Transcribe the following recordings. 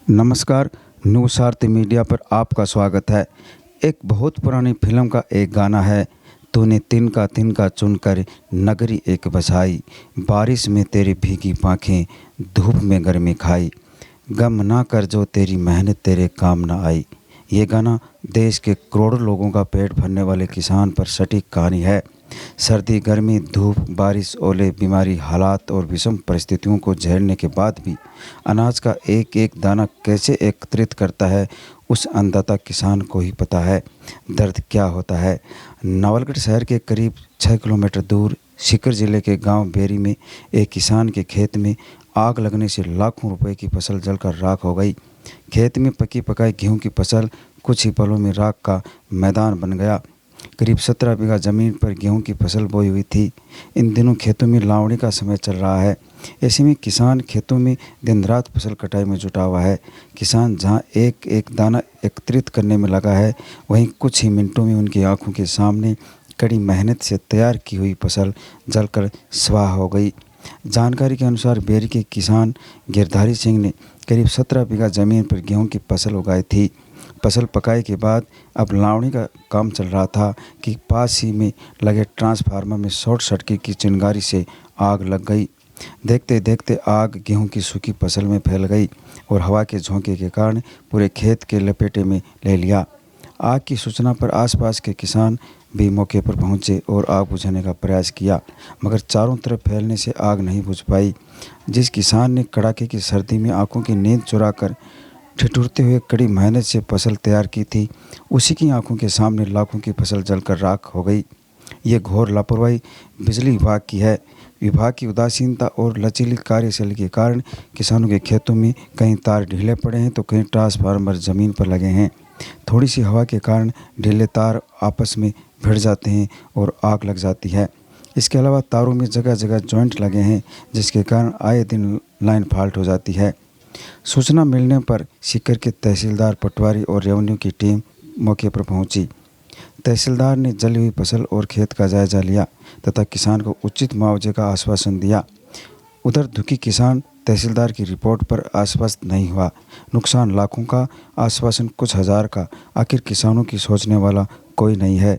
नमस्कार, न्यूज़ आरती मीडिया पर आपका स्वागत है। एक बहुत पुरानी फिल्म का एक गाना है, तूने तिनका चुनकर नगरी एक बसाई, बारिश में तेरी भीगी आँखें धूप में गर्मी खाई, गम ना कर जो तेरी मेहनत तेरे काम ना आई। ये गाना देश के करोड़ों लोगों का पेट भरने वाले किसान पर सटीक कहानी है। सर्दी, गर्मी, धूप, बारिश, ओले, बीमारी, हालात और विषम परिस्थितियों को झेलने के बाद भी अनाज का एक एक दाना कैसे एकत्रित करता है, उस अन्नदाता किसान को ही पता है दर्द क्या होता है। नवलगढ़ शहर के करीब 6 किलोमीटर दूर सीकर जिले के गांव बेरी में एक किसान के खेत में आग लगने से लाखों रुपए की फसल जलकर राख हो गई। खेत में पकी पकाई गेहूं की फसल कुछ ही पलों में राख का मैदान बन गया। करीब 17 बीघा ज़मीन पर गेहूं की फसल बोई हुई थी। इन दिनों खेतों में लावणी का समय चल रहा है। ऐसे में किसान खेतों में दिन रात फसल कटाई में जुटा हुआ है। किसान जहां एक एक दाना एकत्रित करने में लगा है, वहीं कुछ ही मिनटों में उनकी आंखों के सामने कड़ी मेहनत से तैयार की हुई फसल जलकर स्वाह हो गई। जानकारी के अनुसार बेरी के किसान गिरधारी सिंह ने करीब 17 बीघा ज़मीन पर गेहूं की फसल उगाई थी। फसल पकाई के बाद अब लावणी का काम चल रहा था कि पास ही में लगे ट्रांसफार्मर में शॉर्ट सर्किट की चिंगारी से आग लग गई। देखते देखते आग गेहूं की सूखी फसल में फैल गई और हवा के झोंके के कारण पूरे खेत के लपेटे में ले लिया। आग की सूचना पर आसपास के किसान भी मौके पर पहुंचे और आग बुझाने का प्रयास किया, मगर चारों तरफ फैलने से आग नहीं बुझ पाई। जिस किसान ने कड़ाके की सर्दी में आंखों की नींद चुराकर ठिठुरते हुए कड़ी मेहनत से फसल तैयार की थी, उसी की आंखों के सामने लाखों की फसल जलकर राख हो गई। ये घोर लापरवाही बिजली विभाग की है। विभाग की उदासीनता और लचीली कार्यशैली के कारण किसानों के खेतों में कहीं तार ढीले पड़े हैं तो कहीं ट्रांसफार्मर ज़मीन पर लगे हैं। थोड़ी सी हवा के कारण ढीले तार आपस में भिड़ जाते हैं और आग लग जाती है। इसके अलावा तारों में जगह जगह जॉइंट लगे हैं, जिसके कारण आए दिन लाइन फॉल्ट हो जाती है। सूचना मिलने पर सीकर के तहसीलदार पटवारी और रेवेन्यू की टीम मौके पर पहुंची। तहसीलदार ने जली हुई फसल और खेत का जायजा लिया तथा किसान को उचित मुआवजे का आश्वासन दिया। उधर दुखी किसान तहसीलदार की रिपोर्ट पर आश्वस्त नहीं हुआ। नुकसान लाखों का, आश्वासन कुछ हज़ार का। आखिर किसानों की सोचने वाला कोई नहीं है।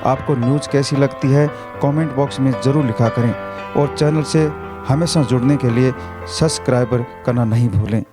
आपको न्यूज़ कैसी लगती है, कमेंट बॉक्स में ज़रूर लिखा करें और चैनल से हमेशा जुड़ने के लिए सब्सक्राइबर करना नहीं भूलें।